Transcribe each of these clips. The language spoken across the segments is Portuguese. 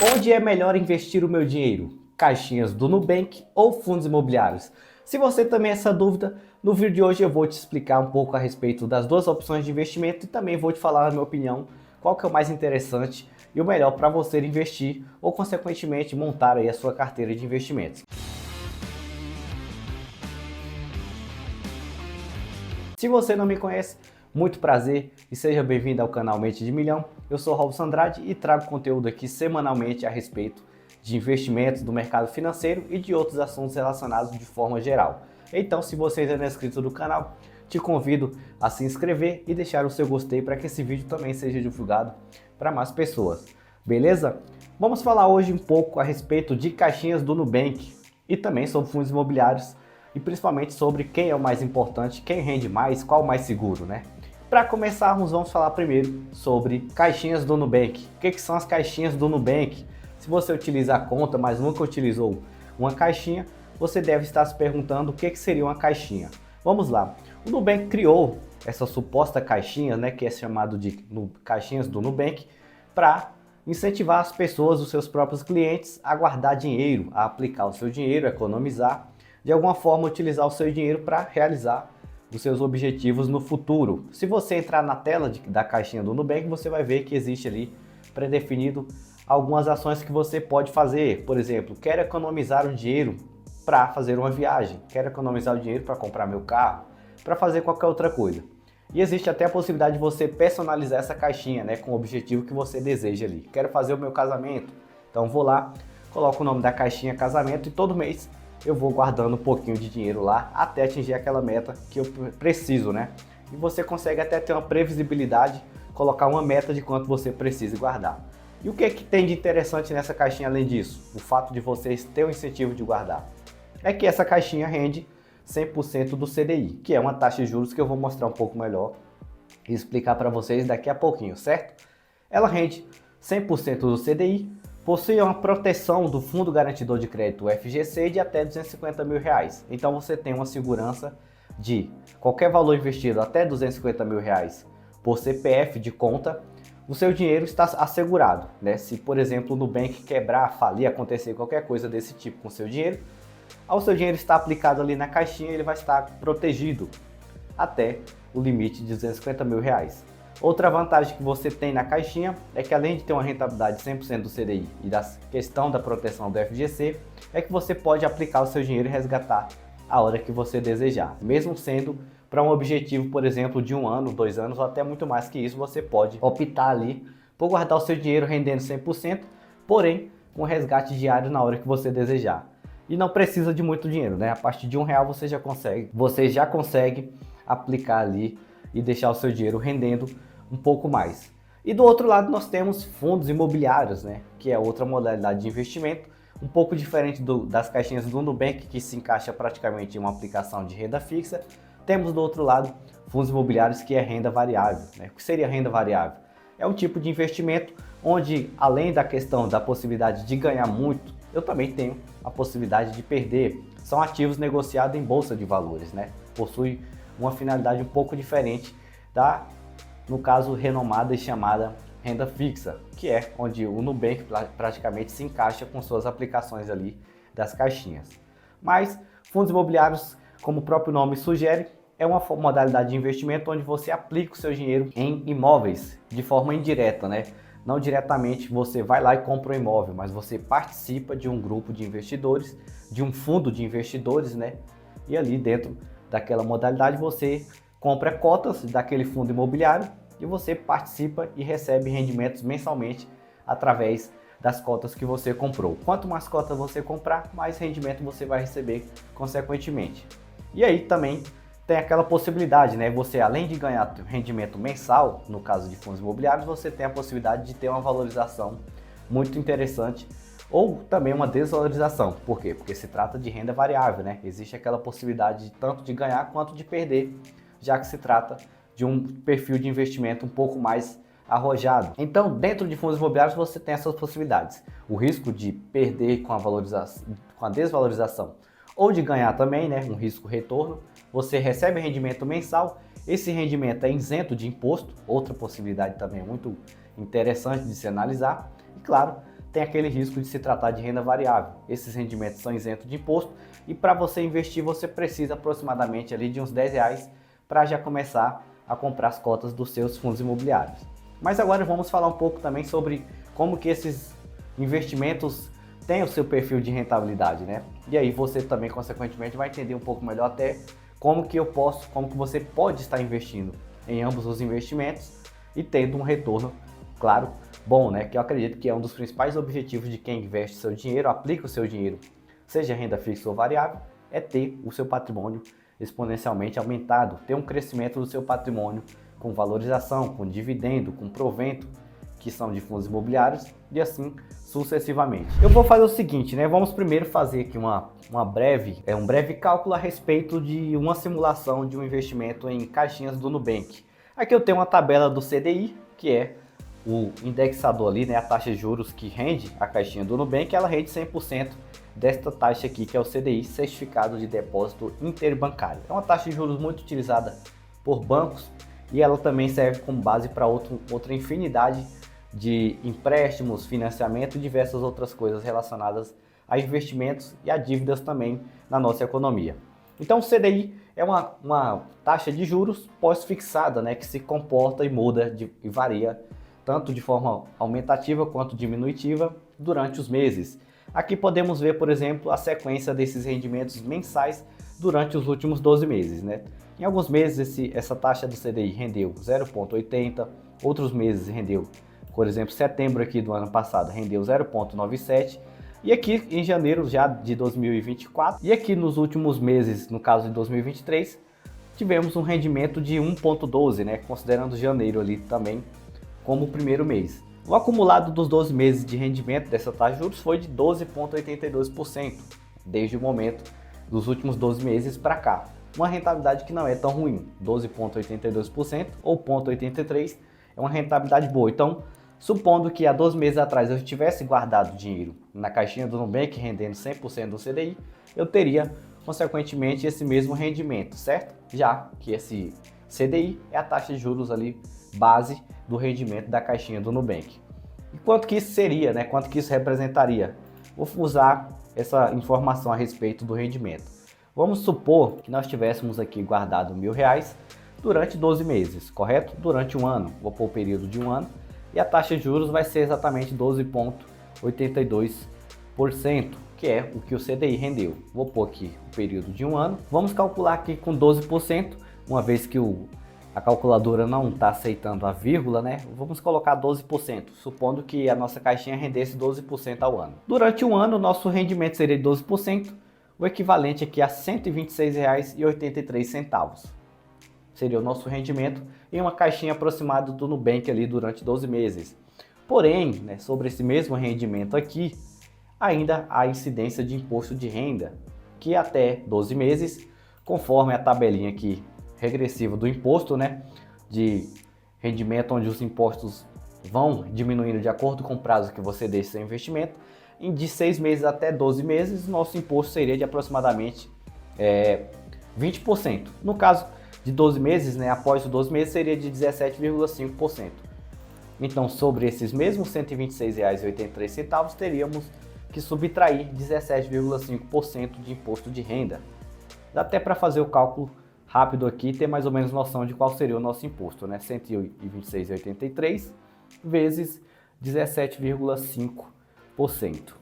Onde é melhor investir o meu dinheiro? Caixinhas do Nubank ou fundos imobiliários? Se você também tem essa dúvida, no vídeo de hoje eu vou te explicar um pouco a respeito das duas opções de investimento e também vou te falar a minha opinião, qual que é o mais interessante e o melhor para você investir ou consequentemente montar aí a sua carteira de investimentos. Se você não me conhece, muito prazer e seja bem-vindo ao canal Mente de Milhão. Eu sou Robson Andrade e trago conteúdo aqui semanalmente a respeito de investimentos do mercado financeiro e de outros assuntos relacionados de forma geral. Então, se você ainda não é inscrito no canal, te convido a se inscrever e deixar o seu gostei para que esse vídeo também seja divulgado para mais pessoas. Beleza? Vamos falar hoje um pouco a respeito de caixinhas do Nubank e também sobre fundos imobiliários e principalmente sobre quem é o mais importante, quem rende mais, qual o mais seguro, né? Para começarmos, vamos falar primeiro sobre caixinhas do Nubank. O que são as caixinhas do Nubank? Se você utiliza a conta, mas nunca utilizou uma caixinha, você deve estar se perguntando o que seria uma caixinha. Vamos lá. O Nubank criou essa suposta caixinha, né, que é chamado de caixinhas do Nubank, para incentivar as pessoas, os seus próprios clientes, a guardar dinheiro, a aplicar o seu dinheiro, a economizar, de alguma forma utilizar o seu dinheiro para realizar os seus objetivos no futuro. Se você entrar na tela da caixinha do Nubank, você vai ver que existe ali pré-definido algumas ações que você pode fazer. Por exemplo, quero economizar o dinheiro para fazer uma viagem, quero economizar o dinheiro para comprar meu carro, para fazer qualquer outra coisa. E existe até a possibilidade de você personalizar essa caixinha, né, com o objetivo que você deseja ali. Quero fazer o meu casamento, então vou lá, coloco o nome da caixinha casamento e todo mês eu vou guardando um pouquinho de dinheiro lá até atingir aquela meta que eu preciso, né? E você consegue até ter uma previsibilidade, colocar uma meta de quanto você precisa guardar. E o que é que tem de interessante nessa caixinha além disso? O fato de vocês ter o incentivo de guardar. É que essa caixinha rende 100% do CDI, que é uma taxa de juros que eu vou mostrar um pouco melhor e explicar para vocês daqui a pouquinho, certo? Ela rende 100% do CDI, possui uma proteção do Fundo Garantidor de Crédito, o FGC, de até R$250 mil. Então você tem uma segurança de qualquer valor investido até R$250 mil por CPF de conta, o seu dinheiro está assegurado, né? Se, por exemplo, o Nubank quebrar, falir, acontecer qualquer coisa desse tipo com o seu dinheiro, ao seu dinheiro está aplicado ali na caixinha, ele vai estar protegido até o limite de R$250 mil. Outra vantagem que você tem na caixinha é que, além de ter uma rentabilidade 100% do CDI e da questão da proteção do FGC, é que você pode aplicar o seu dinheiro e resgatar a hora que você desejar. Mesmo sendo para um objetivo, por exemplo, de 1 ano, 2 anos ou até muito mais que isso, você pode optar ali por guardar o seu dinheiro rendendo 100%, porém com resgate diário na hora que você desejar. E não precisa de muito dinheiro, né? A partir de R$1 você já consegue aplicar ali e deixar o seu dinheiro rendendo um pouco mais. E do outro lado nós temos fundos imobiliários, né, que é outra modalidade de investimento, um pouco diferente das caixinhas do Nubank, que se encaixa praticamente em uma aplicação de renda fixa. Temos do outro lado fundos imobiliários, que é renda variável, né? O que seria renda variável? É um tipo de investimento onde, além da questão da possibilidade de ganhar muito, eu também tenho a possibilidade de perder. São ativos negociados em bolsa de valores, né? Possui uma finalidade um pouco diferente da, no caso, renomada e chamada renda fixa, que é onde o Nubank praticamente se encaixa com suas aplicações ali das caixinhas. Mas fundos imobiliários, como o próprio nome sugere, é uma modalidade de investimento onde você aplica o seu dinheiro em imóveis de forma indireta, né? Não diretamente você vai lá e compra um imóvel, mas você participa de um grupo de investidores, de um fundo de investidores, né? E ali dentro daquela modalidade você compra cotas daquele fundo imobiliário e você participa e recebe rendimentos mensalmente através das cotas que você comprou. Quanto mais cotas você comprar, mais rendimento você vai receber consequentemente. E aí também tem aquela possibilidade, né? Você, além de ganhar rendimento mensal, no caso de fundos imobiliários, você tem a possibilidade de ter uma valorização muito interessante ou também uma desvalorização. Por quê? Porque se trata de renda variável, né? Existe aquela possibilidade de tanto de ganhar quanto de perder, já que se trata de um perfil de investimento um pouco mais arrojado. Então, dentro de fundos imobiliários você tem essas possibilidades. O risco de perder com a desvalorização ou de ganhar também, né? Um risco retorno. Você recebe rendimento mensal, esse rendimento é isento de imposto, outra possibilidade também muito interessante de se analisar. E claro, tem aquele risco de se tratar de renda variável. Esses rendimentos são isentos de imposto e para você investir você precisa aproximadamente ali de uns R$10 para já começar a comprar as cotas dos seus fundos imobiliários. Mas agora vamos falar um pouco também sobre como que esses investimentos têm o seu perfil de rentabilidade, né? E aí você também consequentemente vai entender um pouco melhor até como que você pode estar investindo em ambos os investimentos e tendo um retorno, claro, bom, né? Que eu acredito que é um dos principais objetivos de quem investe seu dinheiro, aplica o seu dinheiro, seja renda fixa ou variável, é ter o seu patrimônio exponencialmente aumentado, ter um crescimento do seu patrimônio com valorização, com dividendo, com provento, que são de fundos imobiliários e assim sucessivamente. Eu vou fazer o seguinte, né? Vamos primeiro fazer aqui um breve cálculo a respeito de uma simulação de um investimento em caixinhas do Nubank. Aqui eu tenho uma tabela do CDI, que é o indexador ali, né? A taxa de juros que rende a caixinha do Nubank, ela rende 100% desta taxa aqui, que é o CDI, Certificado de Depósito Interbancário. É uma taxa de juros muito utilizada por bancos e ela também serve como base para outra infinidade de empréstimos, financiamento e diversas outras coisas relacionadas a investimentos e a dívidas também na nossa economia. Então o CDI é uma taxa de juros pós-fixada, né, que se comporta e muda e varia tanto de forma aumentativa quanto diminutiva durante os meses. Aqui podemos ver, por exemplo, a sequência desses rendimentos mensais durante os últimos 12 meses, né? Em alguns meses essa taxa do CDI rendeu 0,80, outros meses rendeu, por exemplo, setembro aqui do ano passado rendeu 0,97 e aqui em janeiro já de 2024 e aqui nos últimos meses, no caso de 2023, tivemos um rendimento de 1,12, né? Considerando janeiro ali também como o primeiro mês. O acumulado dos 12 meses de rendimento dessa taxa de juros foi de 12,82% desde o momento dos últimos 12 meses para cá. Uma rentabilidade que não é tão ruim, 12,82% ou 0,83% é uma rentabilidade boa. Então, supondo que há 12 meses atrás eu tivesse guardado dinheiro na caixinha do Nubank rendendo 100% do CDI, eu teria consequentemente esse mesmo rendimento, certo? Já que esse CDI é a taxa de juros ali base do rendimento da caixinha do Nubank. E quanto que isso seria, né? Quanto que isso representaria? Vou usar essa informação a respeito do rendimento. Vamos supor que nós tivéssemos aqui guardado R$1.000 durante 12 meses, correto? Durante um ano, vou pôr o período de um ano, e a taxa de juros vai ser exatamente 12,82%, que é o que o CDI rendeu. Vou pôr aqui o período de um ano, vamos calcular aqui com 12%, uma vez que a calculadora não está aceitando a vírgula, né? Vamos colocar 12%, supondo que a nossa caixinha rendesse 12% ao ano. Durante um ano, o nosso rendimento seria de 12%, o equivalente aqui a R$ 126,83. Seria o nosso rendimento em uma caixinha aproximada do Nubank ali durante 12 meses. Porém, né, sobre esse mesmo rendimento aqui, ainda há incidência de imposto de renda, que até 12 meses, conforme a tabelinha aqui regressiva do imposto, né, de rendimento onde os impostos vão diminuindo de acordo com o prazo que você deixa seu investimento, de 6 meses até 12 meses, nosso imposto seria de aproximadamente 20%. No caso de 12 meses, né, após os 12 meses, seria de 17,5%. Então, sobre esses mesmos R$ 126,83, teríamos que subtrair 17,5% de imposto de renda. Dá até para fazer o cálculo rápido aqui e ter mais ou menos noção de qual seria o nosso imposto, né? 126,83 vezes 17,5%.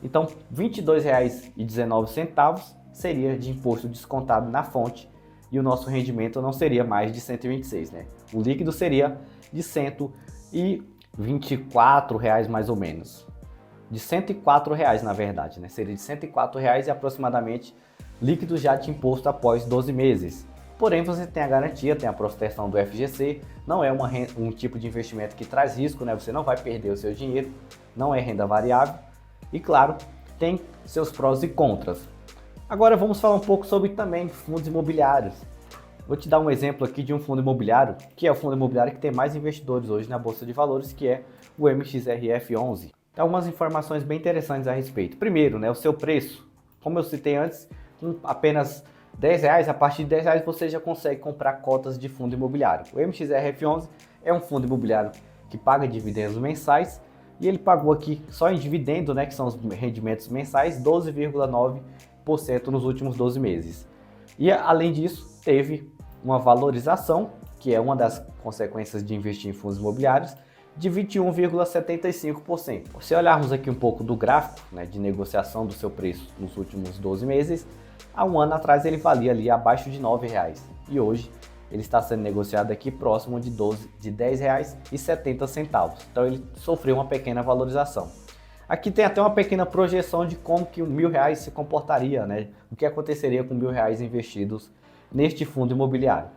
Então, R$ 22,19 seria de imposto descontado na fonte e o nosso rendimento não seria mais de 126, né? O líquido seria de R$ 124 mais ou menos. De R$ 104 na verdade, né? Seria de R$ 104 e aproximadamente líquido já de imposto após 12 meses. Porém, você tem a garantia, tem a proteção do FGC, não é um tipo de investimento que traz risco, né? Você não vai perder o seu dinheiro, não é renda variável e, claro, tem seus prós e contras. Agora vamos falar um pouco sobre também fundos imobiliários. Vou te dar um exemplo aqui de um fundo imobiliário, que é o fundo imobiliário que tem mais investidores hoje na Bolsa de Valores, que é o MXRF11. Tem algumas informações bem interessantes a respeito. Primeiro, né, o seu preço, como eu citei antes, com apenas R$10, a partir de R$10 você já consegue comprar cotas de fundo imobiliário. O MXRF11 é um fundo imobiliário que paga dividendos mensais e ele pagou aqui só em dividendo, né, que são os rendimentos mensais, 12,9% nos últimos 12 meses. E além disso, teve uma valorização, que é uma das consequências de investir em fundos imobiliários, de 21,75%. Se olharmos aqui um pouco do gráfico, né, de negociação do seu preço nos últimos 12 meses, há um ano atrás ele valia ali abaixo de R$ 9,00 e hoje ele está sendo negociado aqui próximo de R$ 10,70. Então ele sofreu uma pequena valorização. Aqui tem até uma pequena projeção de como que R$ 1.000 se comportaria, né? O que aconteceria com R$ 1.000 investidos neste fundo imobiliário.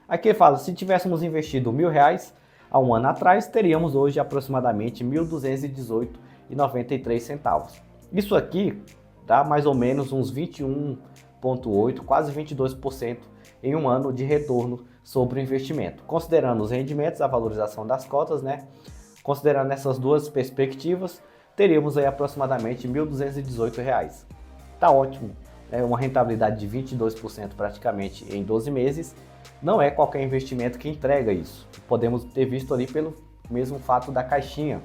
Aqui ele fala, se tivéssemos investido R$ 1.000 há um ano atrás, teríamos hoje aproximadamente R$ 1.218,93. Isso aqui dá mais ou menos uns 21,8%, quase 22% em um ano de retorno sobre o investimento. Considerando os rendimentos, a valorização das cotas, né? Considerando essas duas perspectivas, teríamos aí aproximadamente R$ 1.218. Tá ótimo, é uma rentabilidade de 22% praticamente em 12 meses. Não é qualquer investimento que entrega isso. Podemos ter visto ali pelo mesmo fato da caixinha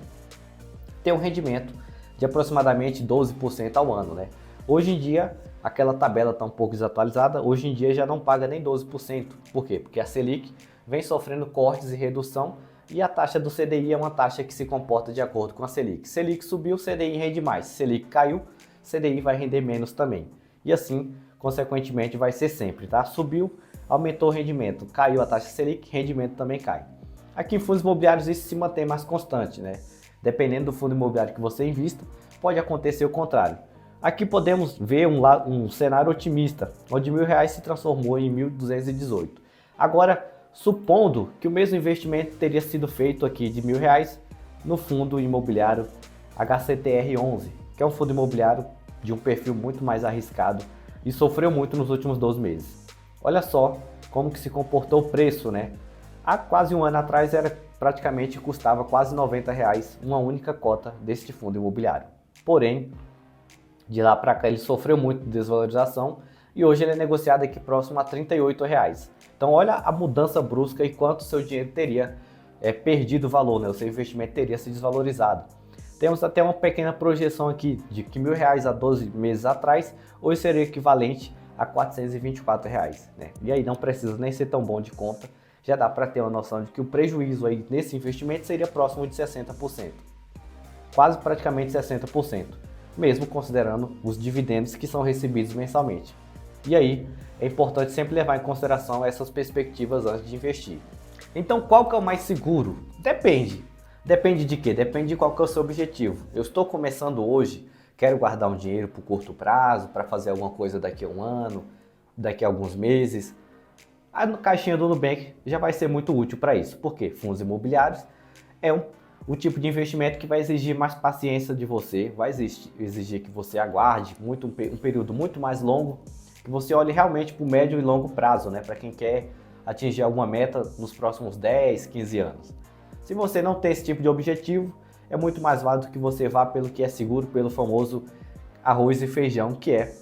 ter um rendimento de aproximadamente 12% ao ano, né? Hoje em dia, aquela tabela está um pouco desatualizada, hoje em dia já não paga nem 12%. Por quê? Porque a Selic vem sofrendo cortes e redução e a taxa do CDI é uma taxa que se comporta de acordo com a Selic. Selic subiu, CDI rende mais. Selic caiu, CDI vai render menos também. E assim, consequentemente, vai ser sempre, tá? Subiu, aumentou o rendimento, caiu a taxa Selic, rendimento também cai. Aqui em fundos imobiliários isso se mantém mais constante, né? Dependendo do fundo imobiliário que você invista, pode acontecer o contrário. Aqui podemos ver um cenário otimista, onde R$ 1.000 se transformou em 1.218. Agora, supondo que o mesmo investimento teria sido feito aqui de R$ 1.000 no fundo imobiliário HCTR11, que é um fundo imobiliário de um perfil muito mais arriscado e sofreu muito nos últimos 12 meses. Olha só como que se comportou o preço, né? Há quase um ano atrás custava quase R$ 90 uma única cota deste fundo imobiliário. Porém, de lá para cá ele sofreu muito de desvalorização e hoje ele é negociado aqui próximo a R$ 38. Então olha a mudança brusca e quanto o seu dinheiro teria perdido valor, né? O seu investimento teria se desvalorizado. Temos até uma pequena projeção aqui de que R$ 1.000 há 12 meses atrás hoje seria equivalente a R$ 424, né? E aí não precisa nem ser tão bom de conta, já dá para ter uma noção de que o prejuízo aí nesse investimento seria próximo de 60%, quase praticamente 60%, mesmo considerando os dividendos que são recebidos mensalmente. E aí é importante sempre levar em consideração essas perspectivas antes de investir. Então qual que é o mais seguro? Depende. Depende de quê? Depende de qual que é o seu objetivo. Eu estou começando hoje, quero guardar um dinheiro por curto prazo, para fazer alguma coisa daqui a um ano, daqui a alguns meses. A caixinha do Nubank já vai ser muito útil para isso. Por quê? Fundos imobiliários é o tipo de investimento que vai exigir mais paciência de você, vai exigir que você aguarde um período muito mais longo, que você olhe realmente para o médio e longo prazo, né? Para quem quer atingir alguma meta nos próximos 10, 15 anos. Se você não tem esse tipo de objetivo, é muito mais válido que você vá pelo que é seguro, pelo famoso arroz e feijão, que é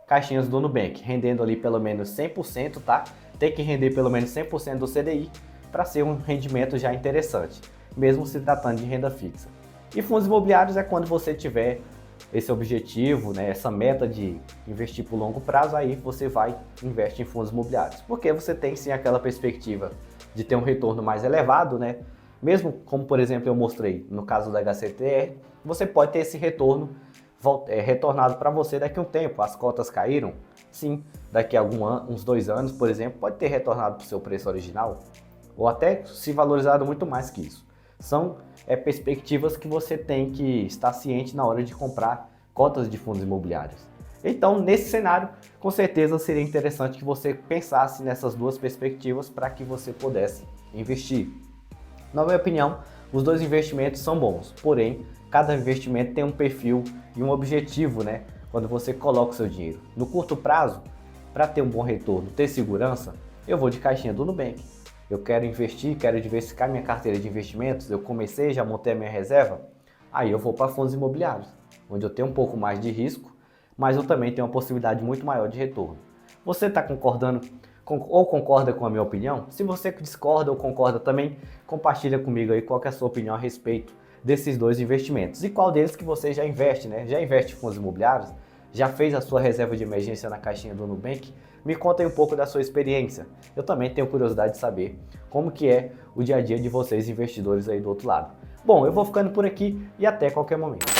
caixinhas do Nubank, rendendo ali pelo menos 100%, tá? Tem que render pelo menos 100% do CDI para ser um rendimento já interessante, mesmo se tratando de renda fixa. E fundos imobiliários é quando você tiver esse objetivo, né, essa meta de investir por longo prazo, aí você vai e investe em fundos imobiliários, porque você tem sim aquela perspectiva de ter um retorno mais elevado, né? Mesmo como, por exemplo, eu mostrei no caso da HCTR, você pode ter esse retorno retornado para você daqui a um tempo. As cotas caíram? Sim, daqui a uns 2 anos, por exemplo, pode ter retornado para o seu preço original, ou até se valorizado muito mais que isso. São perspectivas que você tem que estar ciente na hora de comprar cotas de fundos imobiliários. Então, nesse cenário, com certeza seria interessante que você pensasse nessas duas perspectivas para que você pudesse investir. Na minha opinião, os dois investimentos são bons, porém, cada investimento tem um perfil e um objetivo, né? Quando você coloca o seu dinheiro. No curto prazo, para ter um bom retorno, ter segurança, eu vou de caixinha do Nubank. Eu quero investir, quero diversificar minha carteira de investimentos, eu comecei, já montei a minha reserva, aí eu vou para fundos imobiliários, onde eu tenho um pouco mais de risco, mas eu também tenho uma possibilidade muito maior de retorno. Você está concordando ou concorda com a minha opinião? Se você discorda ou concorda também, compartilha comigo aí qual que é a sua opinião a respeito desses dois investimentos e qual deles que você já investe, né? Já investe em fundos imobiliários? Já fez a sua reserva de emergência na caixinha do Nubank? Me conta aí um pouco da sua experiência. Eu também tenho curiosidade de saber como que é o dia a dia de vocês investidores aí do outro lado. Bom, eu vou ficando por aqui e até qualquer momento.